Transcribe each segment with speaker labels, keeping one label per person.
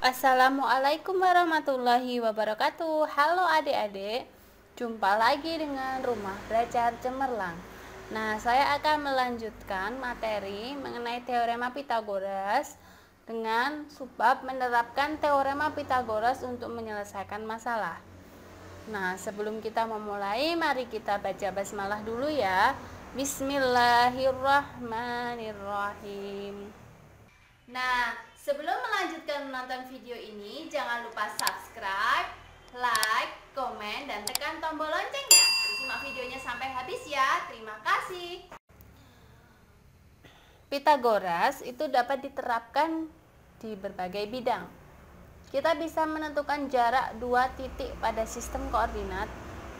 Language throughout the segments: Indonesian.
Speaker 1: Assalamualaikum warahmatullahi wabarakatuh. Halo adik-adik, jumpa lagi dengan Rumah Belajar Cemerlang. Nah, saya akan melanjutkan materi mengenai teorema Pitagoras dengan subbab menerapkan teorema Pitagoras untuk menyelesaikan masalah. Nah, sebelum kita memulai, mari kita baca basmalah dulu ya. Bismillahirrahmanirrahim. Nah, sebelum melanjutkan menonton video ini, jangan lupa subscribe, like, komen, dan tekan tombol loncengnya. Simak videonya sampai habis ya. Terima kasih. Pitagoras itu dapat diterapkan di berbagai bidang. Kita bisa menentukan jarak dua titik pada sistem koordinat,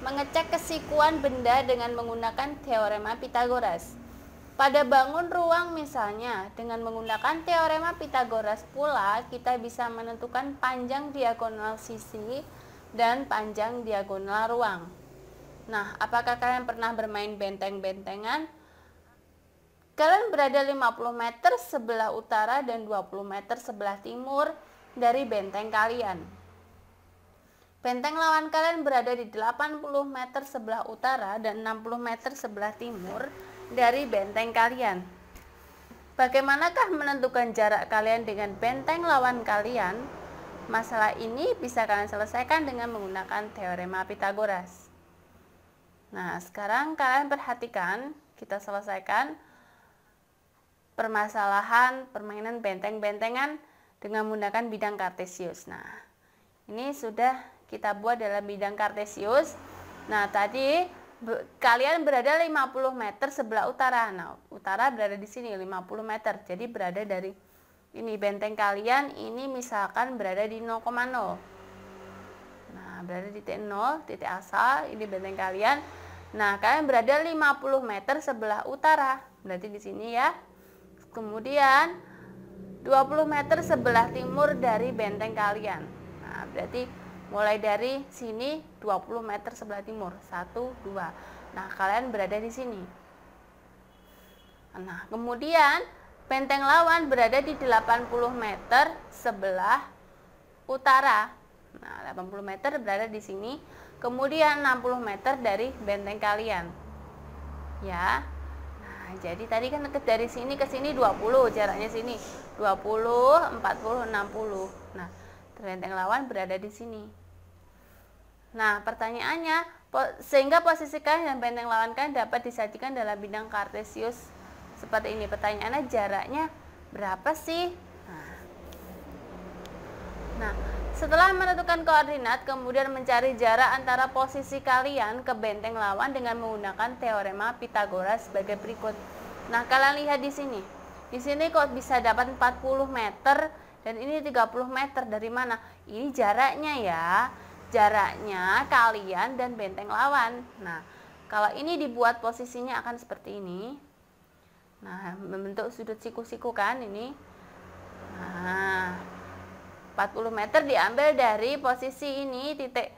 Speaker 1: mengecek kesikuan benda dengan menggunakan teorema Pitagoras. Pada bangun ruang misalnya, dengan menggunakan teorema Pitagoras pula kita bisa menentukan panjang diagonal sisi dan panjang diagonal ruang. Nah, apakah kalian pernah bermain benteng-bentengan? Kalian berada 50 meter sebelah utara dan 20 meter sebelah timur dari benteng kalian. Benteng lawan kalian berada di 80 meter sebelah utara dan 60 meter sebelah timur dari benteng kalian. Bagaimanakah menentukan jarak kalian dengan benteng lawan kalian? Masalah ini bisa kalian selesaikan dengan menggunakan teorema Pitagoras. Nah, sekarang kalian perhatikan, kita selesaikan permasalahan permainan benteng-bentengan dengan menggunakan bidang Kartesius. Nah, ini sudah kita buat dalam bidang Kartesius. Nah, tadi kalian berada 50 meter sebelah utara. Nah, utara berada di sini 50 meter. Jadi berada dari ini benteng kalian ini misalkan berada di 0,0. Nah, berada di titik 0, titik asal, ini benteng kalian. Nah, kalian berada 50 meter sebelah utara. Berarti di sini ya. Kemudian 20 meter sebelah timur dari benteng kalian. Nah, berarti mulai dari sini 20 meter sebelah timur. 1, 2. Nah, kalian berada di sini. Nah, kemudian benteng lawan berada di 80 meter sebelah utara. Nah, 80 meter berada di sini. Kemudian 60 meter dari benteng kalian. Ya. Nah, jadi tadi kan dari sini ke sini 20, jaraknya sini 20, 40, 60. Nah, benteng lawan berada di sini. Nah, pertanyaannya, sehingga posisi kalian dan benteng lawan kalian dapat disajikan dalam bidang Kartesius seperti ini. Pertanyaannya, jaraknya berapa sih? Nah, setelah menentukan koordinat, kemudian mencari jarak antara posisi kalian ke benteng lawan dengan menggunakan teorema Pitagoras sebagai berikut. Nah, kalian lihat di sini. Di sini kok bisa dapat 40 meter dan ini 30 meter. Dari mana? Ini jaraknya ya. Jaraknya kalian dan benteng lawan. Nah, kalau ini dibuat posisinya akan seperti ini. Nah, membentuk sudut siku-siku kan ini. Nah, 40 meter diambil dari posisi ini, titik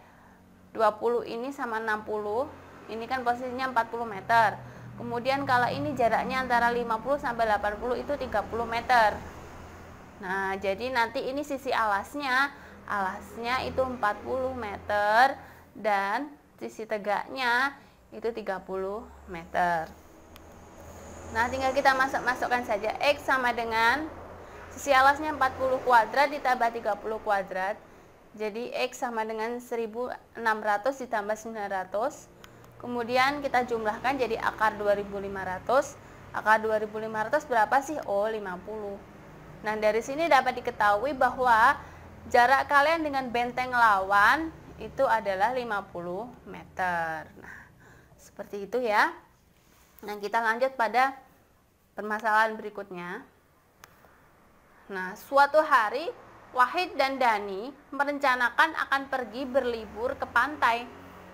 Speaker 1: 20 ini sama 60. Ini kan posisinya 40 meter. Kemudian kalau ini jaraknya antara 50 sampai 80 itu 30 meter. Nah, jadi nanti ini sisi alasnya. Alasnya itu 40 meter dan sisi tegaknya itu 30 meter. Nah, tinggal kita masukkan saja. X sama dengan sisi alasnya 40 kuadrat ditambah 30 kuadrat. Jadi X sama dengan 1600 ditambah 900. Kemudian kita jumlahkan jadi akar 2500. Akar 2500 berapa sih? Oh, 50. Nah, dari sini dapat diketahui bahwa jarak kalian dengan benteng lawan itu adalah 50 meter. Nah, seperti itu ya. Nah, kita lanjut pada permasalahan berikutnya. Nah, suatu hari Wahid dan Dani merencanakan akan pergi berlibur ke pantai.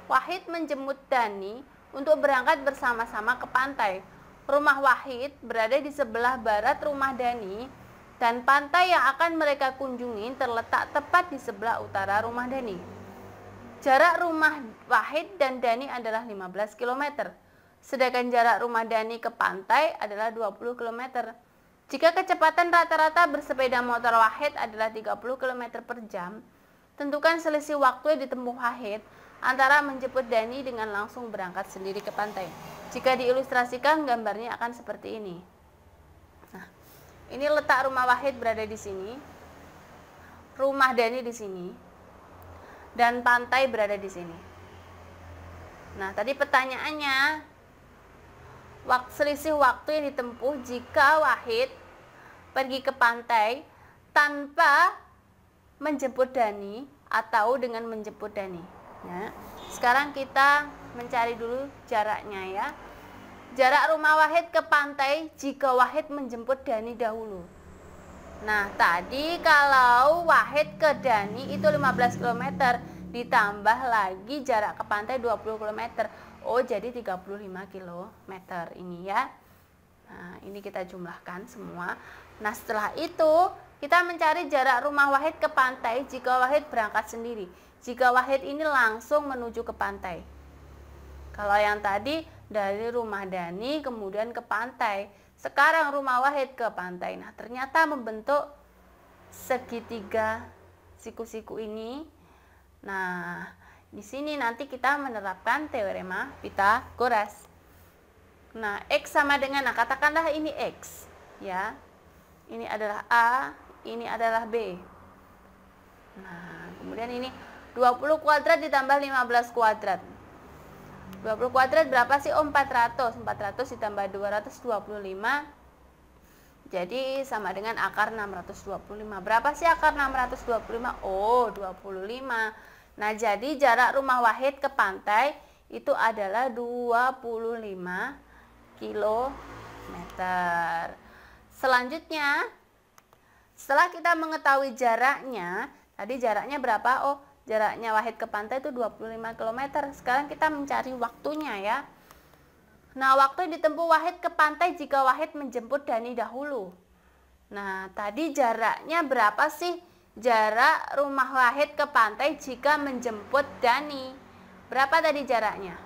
Speaker 1: Wahid menjemput Dani untuk berangkat bersama-sama ke pantai. Rumah Wahid berada di sebelah barat rumah Dani dan pantai yang akan mereka kunjungi terletak tepat di sebelah utara rumah Dani. Jarak rumah Wahid dan Dani adalah 15 km. Sedangkan jarak rumah Dani ke pantai adalah 20 km. Jika kecepatan rata-rata bersepeda motor Wahid adalah 30 km per jam, tentukan selisih waktu yang ditempuh Wahid antara menjemput Dani dengan langsung berangkat sendiri ke pantai. Jika diilustrasikan, gambarnya akan seperti ini. Nah, ini letak rumah Wahid berada di sini, rumah Dani di sini, dan pantai berada di sini. Nah, tadi pertanyaannya, selisih waktu yang ditempuh jika Wahid pergi ke pantai tanpa menjemput Dani atau dengan menjemput Dani. Ya. Sekarang kita mencari dulu jaraknya ya. Jarak rumah Wahid ke pantai jika Wahid menjemput Dani dahulu. Nah, tadi kalau Wahid ke Dani itu 15 km, ditambah lagi jarak ke pantai 20 km. Oh, jadi 35 km ini ya. Nah, ini kita jumlahkan semua. Nah, setelah itu kita mencari jarak rumah Wahid ke pantai jika Wahid berangkat sendiri. Jika Wahid ini langsung menuju ke pantai. Kalau yang tadi dari rumah Dani kemudian ke pantai. Sekarang rumah Wahid ke pantai. Nah, ternyata membentuk segitiga siku-siku ini. Nah, di sini nanti kita menerapkan teorema Pitagoras. Nah, X sama dengan, nah katakanlah ini X ya. Ini adalah A, ini adalah B. Nah, kemudian ini 20 kuadrat ditambah 15 kuadrat. 20 kuadrat berapa sih? Oh, 400. 400 ditambah 225. Jadi sama dengan akar 625. Berapa sih akar 625? Oh, 25. Nah, jadi jarak rumah Wahid ke pantai itu adalah 25 km. Selanjutnya, setelah kita mengetahui jaraknya, tadi jaraknya berapa? Oh, jaraknya Wahid ke pantai itu 25 km. Sekarang kita mencari waktunya ya. Nah, waktu yang ditempuh Wahid ke pantai jika Wahid menjemput Dani dahulu. Nah, tadi jaraknya berapa sih? Jarak rumah Wahid ke pantai jika menjemput Dani. Berapa tadi jaraknya?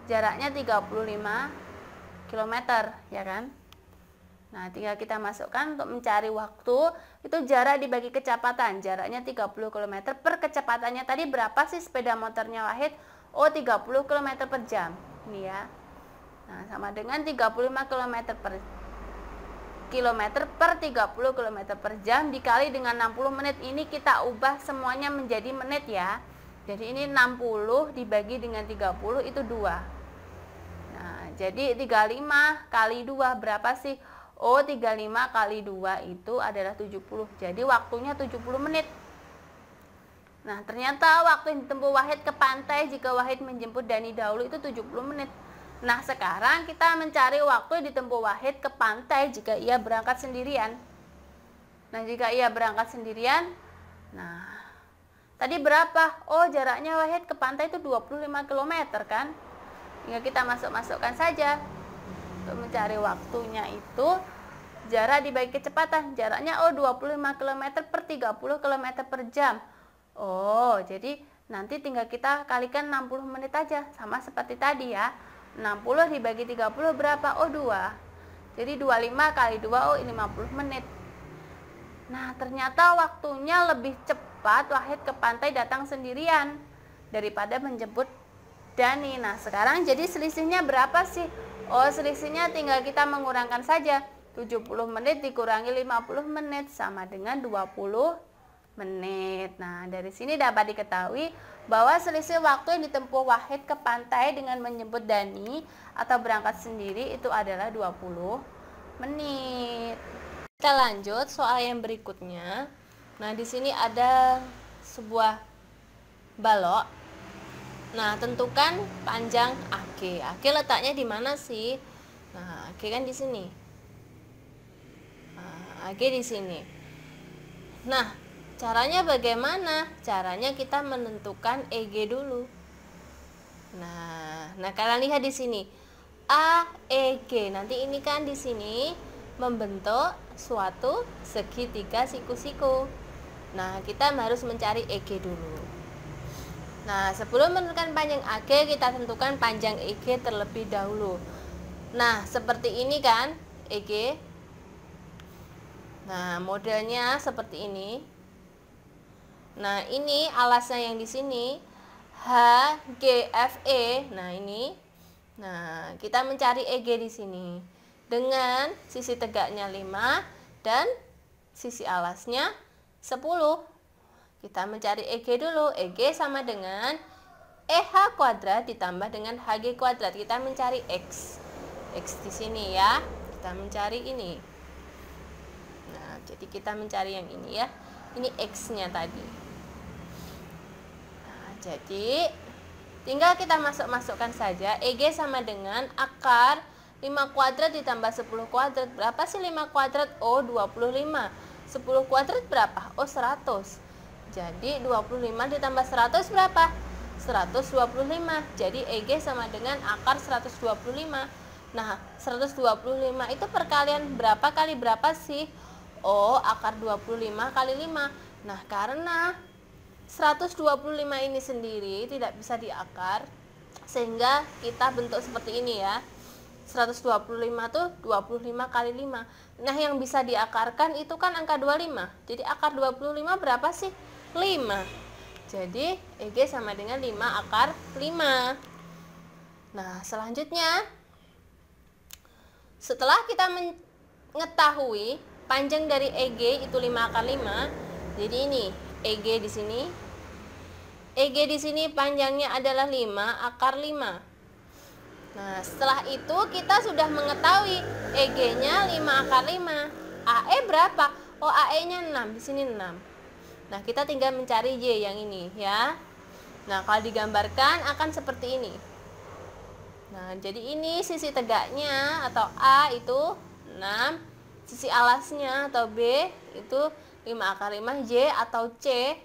Speaker 1: Jaraknya 35 km, ya kan? Nah, tinggal kita masukkan untuk mencari waktu. Itu jarak dibagi kecepatan. Jaraknya 30 km per kecepatannya tadi berapa sih sepeda motornya Wahid? Oh, 30 km per jam. Ini ya. Nah, sama dengan 35 km per 30 km per jam dikali dengan 60 menit. Ini kita ubah semuanya menjadi menit ya. Jadi ini 60 dibagi dengan 30 itu 2. Nah, jadi 35 kali 2 berapa sih? Oh, 35 kali 2 itu adalah 70. Jadi waktunya 70 menit. Nah, ternyata waktu yang ditempuh Wahid ke pantai jika Wahid menjemput Dani dahulu itu 70 menit. Nah, sekarang kita mencari waktu yang ditempuh Wahid ke pantai jika ia berangkat sendirian. Nah, jika ia berangkat sendirian, nah, tadi berapa? Oh, jaraknya Wahid ke pantai itu 25 km kan? Tinggal kita masukkan saja. Untuk mencari waktunya itu, jarak dibagi kecepatan. Jaraknya, oh, 25 km per 30 km per jam. Oh, jadi nanti tinggal kita kalikan 60 menit aja. Sama seperti tadi ya. 60 dibagi 30 berapa? Oh, 2. Jadi 25 kali 2, oh, 50 menit. Nah, ternyata waktunya lebih cepat Wahid ke pantai datang sendirian daripada menjemput Dani. Nah, sekarang jadi selisihnya berapa sih? Oh, selisihnya tinggal kita mengurangkan saja. 70 menit dikurangi 50 menit sama dengan 20 menit. Nah, dari sini dapat diketahui bahwa selisih waktu yang ditempuh Wahid ke pantai dengan menjemput Dani atau berangkat sendiri itu adalah 20 menit. Kita lanjut soal yang berikutnya. Nah, di sini ada sebuah balok. Nah, tentukan panjang AG. AG letaknya di mana sih? Nah, AG kan di sini. Nah, AG di sini. Nah, caranya bagaimana? Caranya kita menentukan EG dulu. Nah, kalian lihat di sini. AEG. Nanti ini kan di sini membentuk suatu segitiga siku-siku. Nah, kita harus mencari EG dulu. Nah, sebelum menentukan panjang AG, kita tentukan panjang EG terlebih dahulu. Nah, seperti ini kan EG. Nah, modelnya seperti ini. Nah, ini alasnya yang di sini HGFE. Nah, ini. Nah, kita mencari EG di sini dengan sisi tegaknya 5 dan sisi alasnya 10. Kita mencari EG dulu. EG sama dengan EH kuadrat ditambah dengan HG kuadrat. Kita mencari X. X di sini ya. Kita mencari ini. Nah, jadi kita mencari yang ini ya. Ini X-nya tadi. Nah, jadi tinggal kita masukkan saja. EG sama dengan akar 5 kuadrat ditambah 10 kuadrat. Berapa sih 5 kuadrat? Oh, 25. 10 kuadrat berapa? Oh, 100. Jadi 25 ditambah 100 berapa? 125. Jadi EG sama dengan akar 125. Nah, 125 itu perkalian berapa kali berapa sih? Oh, akar 25 kali 5. Nah, karena 125 ini sendiri tidak bisa diakar, sehingga kita bentuk seperti ini ya. 125 tuh 25 kali 5. Nah, yang bisa diakarkan itu kan angka 25. Jadi akar 25 berapa sih? 5. Jadi EG sama dengan 5 akar 5. Nah, selanjutnya setelah kita mengetahui panjang dari EG itu 5 akar 5, jadi ini EG di sini. EG di sini panjangnya adalah 5 akar 5. Nah, setelah itu kita sudah mengetahui EG-nya 5 akar 5. AE berapa? Oh, AE-nya 6. Di sini 6. Nah, kita tinggal mencari Y yang ini ya. Nah, kalau digambarkan akan seperti ini. Nah, jadi ini sisi tegaknya atau A itu 6. Sisi alasnya atau B itu 5 akar 5, Y atau C.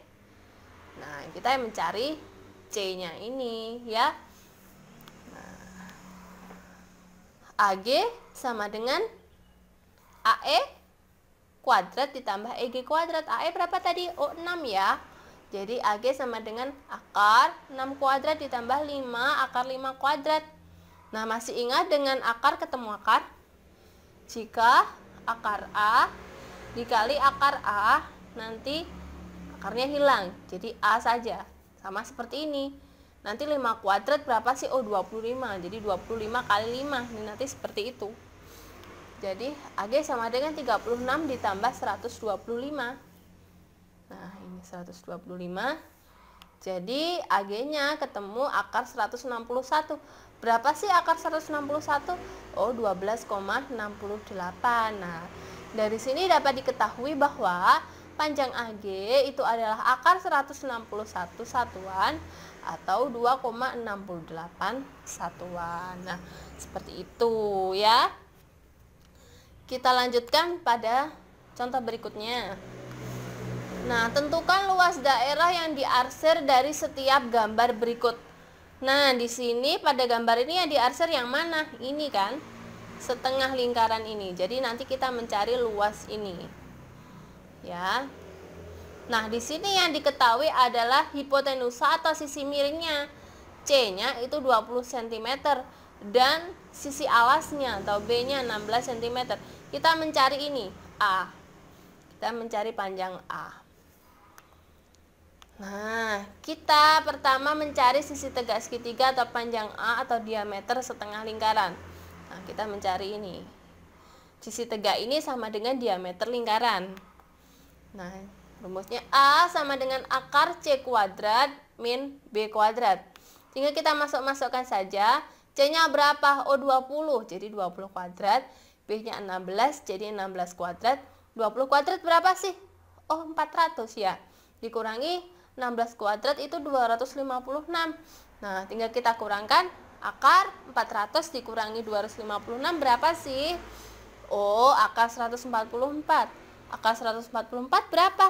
Speaker 1: Nah, kita mencari C-nya ini ya. Nah, AG sama dengan AE kuadrat ditambah EG kuadrat. AE berapa tadi? Oh, 6 ya. Jadi AG sama dengan akar 6 kuadrat ditambah 5 akar 5 kuadrat. Nah, masih ingat dengan akar ketemu akar? Jika akar A dikali akar A, nanti akarnya hilang. Jadi A saja. Sama seperti ini. Nanti 5 kuadrat berapa sih? Oh, 25. Jadi 25 kali 5. Ini nanti seperti itu. Jadi AG sama dengan 36 ditambah 125. Nah, ini 125. Jadi AG-nya ketemu akar 161. Berapa sih akar 161? Oh, 12,68. Nah, dari sini dapat diketahui bahwa panjang AG itu adalah akar 161 satuan atau 2,68 satuan. Nah, seperti itu ya. Kita lanjutkan pada contoh berikutnya. Nah, tentukan luas daerah yang diarsir dari setiap gambar berikut. Nah, di sini pada gambar ini yang diarsir yang mana? Ini kan, setengah lingkaran ini. Jadi nanti kita mencari luas ini. Ya. Nah, di sini yang diketahui adalah hipotenusa atau sisi miringnya. C-nya itu 20 cm dan sisi alasnya atau B-nya 16 cm. Kita mencari ini, A. Kita mencari panjang A. Nah, kita pertama mencari sisi tegak segitiga atau panjang A atau diameter setengah lingkaran. Nah, kita mencari ini. Sisi tegak ini sama dengan diameter lingkaran. Nah, rumusnya A sama dengan akar C kuadrat min B kuadrat. Tinggal kita masukkan saja. C-nya berapa? Oh, 20. Jadi 20 kuadrat. B-nya 16. Jadi 16 kuadrat. 20 kuadrat berapa sih? Oh, 400 ya. Dikurangi 16 kuadrat itu 256. Nah, tinggal kita kurangkan akar 400 dikurangi 256 berapa sih? Oh, akar 144. Akar 144 berapa?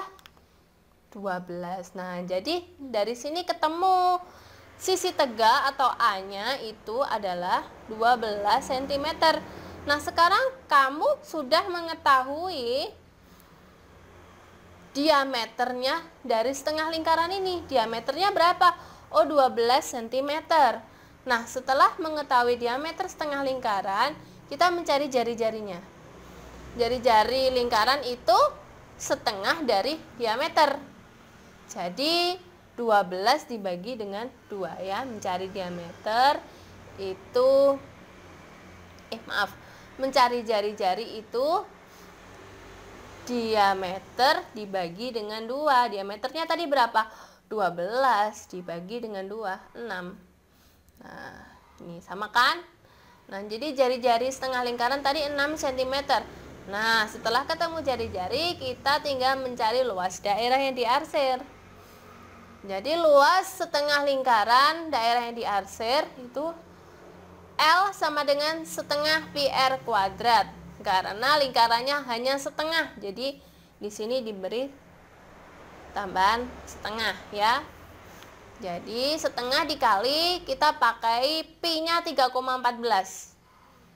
Speaker 1: 12. Nah, jadi dari sini ketemu sisi tegak atau A-nya itu adalah 12 cm. Nah, sekarang kamu sudah mengetahui diameternya dari setengah lingkaran ini. Diameternya berapa? Oh, 12 cm. Nah, setelah mengetahui diameter setengah lingkaran, kita mencari jari-jarinya. jari-jari lingkaran itu setengah dari diameter. Jadi 12 dibagi dengan 2 ya, mencari diameter itu mencari jari-jari itu diameter dibagi dengan 2. Diameternya tadi berapa? 12 dibagi dengan 2, 6. Nah, ini sama kan? Nah, jadi jari-jari setengah lingkaran tadi 6 cm. Nah, setelah ketemu jari-jari, kita tinggal mencari luas daerah yang diarsir. Jadi luas setengah lingkaran daerah yang diarsir itu L sama dengan setengah pi R kuadrat. Karena lingkarannya hanya setengah. Jadi di sini diberi tambahan setengah ya. Jadi setengah dikali, kita pakai pi-nya 3,14.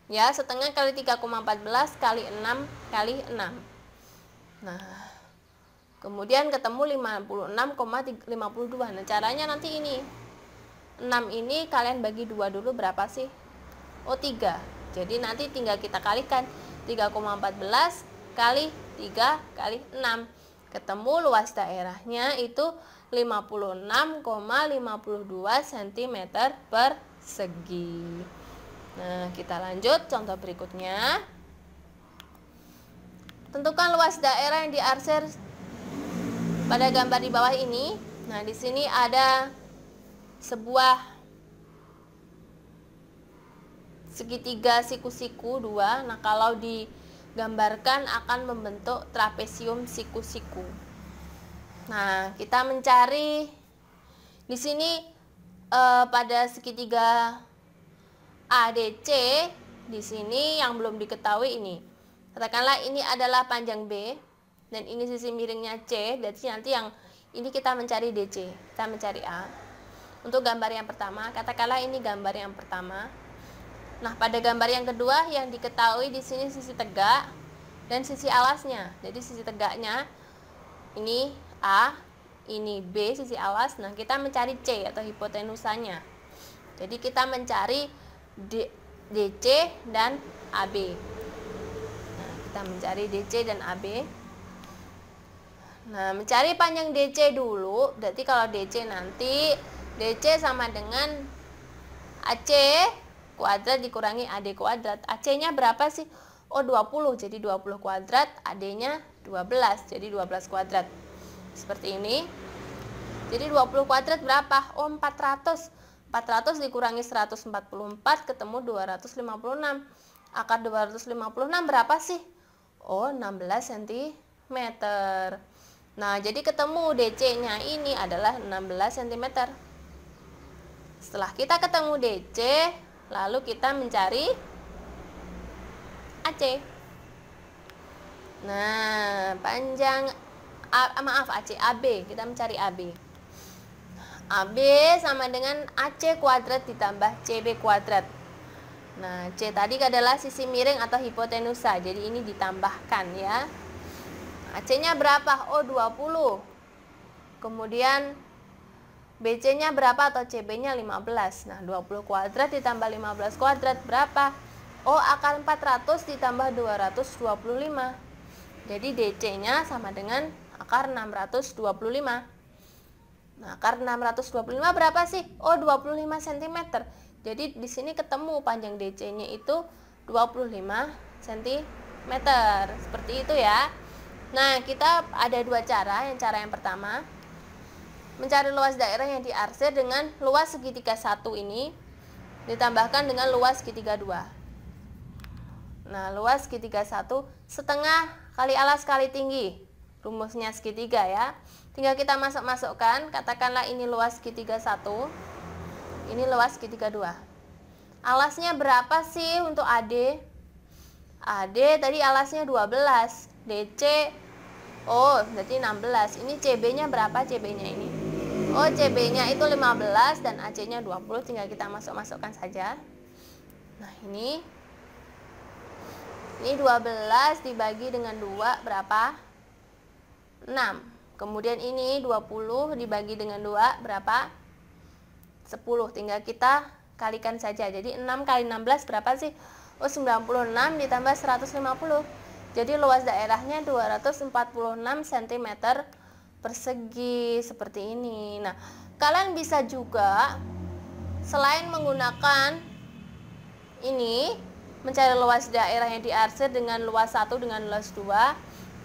Speaker 1: Ya, setengah kali 3,14 kali 6 kali 6. Nah, kemudian ketemu 56,52. Nah, caranya nanti ini. 6 ini kalian bagi 2 dulu, berapa sih? Oh, 3. Jadi nanti tinggal kita kalikan 3,14 kali 3 kali 6. Ketemu luas daerahnya itu 56,52 cm persegi. Nah, kita lanjut contoh berikutnya. Tentukan luas daerah yang diarsir pada gambar di bawah ini. Nah, di sini ada sebuah segitiga siku-siku 2. Nah, kalau digambarkan akan membentuk trapesium siku-siku. Nah, kita mencari di sini pada segitiga ADC. Di sini yang belum diketahui ini. Katakanlah ini adalah panjang B dan ini sisi miringnya C. Berarti nanti yang ini kita mencari DC. Kita mencari A. Untuk gambar yang pertama, katakanlah ini gambar yang pertama. Nah, pada gambar yang kedua yang diketahui di sini sisi tegak dan sisi alasnya. Jadi sisi tegaknya ini A, ini B sisi alas. Nah, kita mencari C atau hipotenusanya. Jadi kita mencari DC dan AB. Nah, kita mencari DC dan AB. Nah, mencari panjang DC dulu. Berarti kalau DC nanti DC sama dengan AC kuadrat dikurangi AD kuadrat. AC-nya berapa sih? Oh, 20. Jadi 20 kuadrat, AD-nya 12. Jadi 12 kuadrat. Seperti ini. Jadi 20 kuadrat berapa? Oh, 400. 400 dikurangi 144 ketemu 256. Akar 256 berapa sih? Oh, 16 cm. Nah, jadi ketemu DC-nya ini adalah 16 cm. Setelah kita ketemu DC, lalu kita mencari AC. Nah, panjang AC AB, kita mencari AB. AB sama dengan AC kuadrat ditambah CB kuadrat. Nah, C tadi adalah sisi miring atau hipotenusa. Jadi ini ditambahkan ya. AC-nya berapa? Oh, 20. Kemudian BC-nya berapa atau CB-nya 15. Nah, 20 kuadrat ditambah 15 kuadrat berapa? Oh, akar 400 ditambah 225. Jadi DC-nya sama dengan akar 625. Nah, akar 625 berapa sih? Oh, 25 cm. Jadi di sini ketemu panjang DC-nya itu 25 cm. Seperti itu ya. Nah, kita ada dua cara. Cara yang pertama, mencari luas daerah yang diarsir dengan luas segitiga 1 ini ditambahkan dengan luas segitiga 2. Nah, luas segitiga 1 setengah kali alas kali tinggi. Rumusnya segitiga ya. Tinggal kita masuk-masukkan. Katakanlah ini luas segitiga 1. Ini luas segitiga 2. Alasnya berapa sih untuk AD? AD tadi alasnya 12. DC, oh berarti 16. Ini CB-nya berapa CB-nya ini? Oh, CB-nya itu 15 dan AC-nya 20. Tinggal kita masuk-masukkan saja. Nah, ini 12 dibagi dengan 2 berapa? 6. Kemudian ini 20 dibagi dengan 2 berapa? 10. Tinggal kita kalikan saja. Jadi 6 kali 16 berapa sih? Oh, 96 ditambah 150. Jadi luas daerahnya 246 cm persegi seperti ini. Nah, kalian bisa juga selain menggunakan ini mencari luas daerah yang diarsir dengan luas 1 dengan luas 2,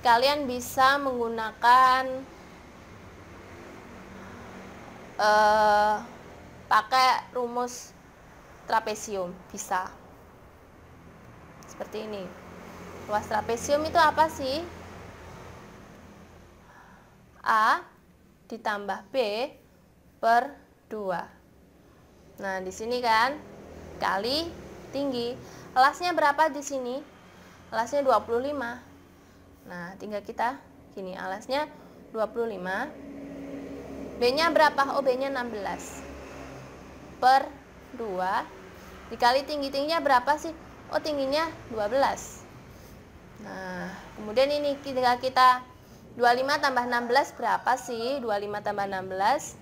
Speaker 1: kalian bisa menggunakan pakai rumus trapesium, bisa seperti ini. Luas trapesium itu apa sih? A ditambah B per 2. Nah, di sini kan kali tinggi. Alasnya berapa di sini? Alasnya 25. Nah, tinggal kita gini, alasnya 25. B-nya berapa? Oh, B-nya 16. Per 2 dikali tingginya berapa sih? Oh, tingginya 12. Nah, kemudian ini tinggal kita 25 tambah 16 berapa sih? 25 tambah 16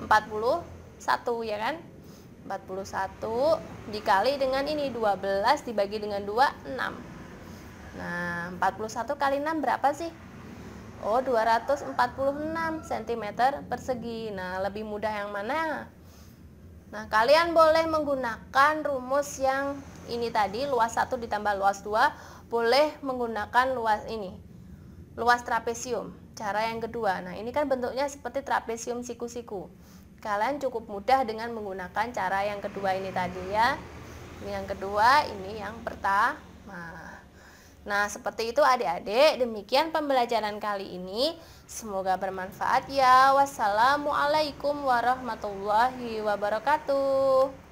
Speaker 1: 41 ya kan? 41 dikali dengan ini 12 dibagi dengan 2 6. Nah, 41 kali 6 berapa sih? Oh, 246 cm persegi. Nah, lebih mudah yang mana? Nah, kalian boleh menggunakan rumus yang ini tadi, luas 1 ditambah luas 2, boleh menggunakan luas ini, luas trapesium, cara yang kedua. Nah, ini kan bentuknya seperti trapesium siku-siku. Kalian cukup mudah dengan menggunakan cara yang kedua ini tadi ya. Ini yang kedua, ini yang pertama. Nah, seperti itu adik-adik, demikian pembelajaran kali ini. Semoga bermanfaat ya. Wassalamualaikum warahmatullahi wabarakatuh.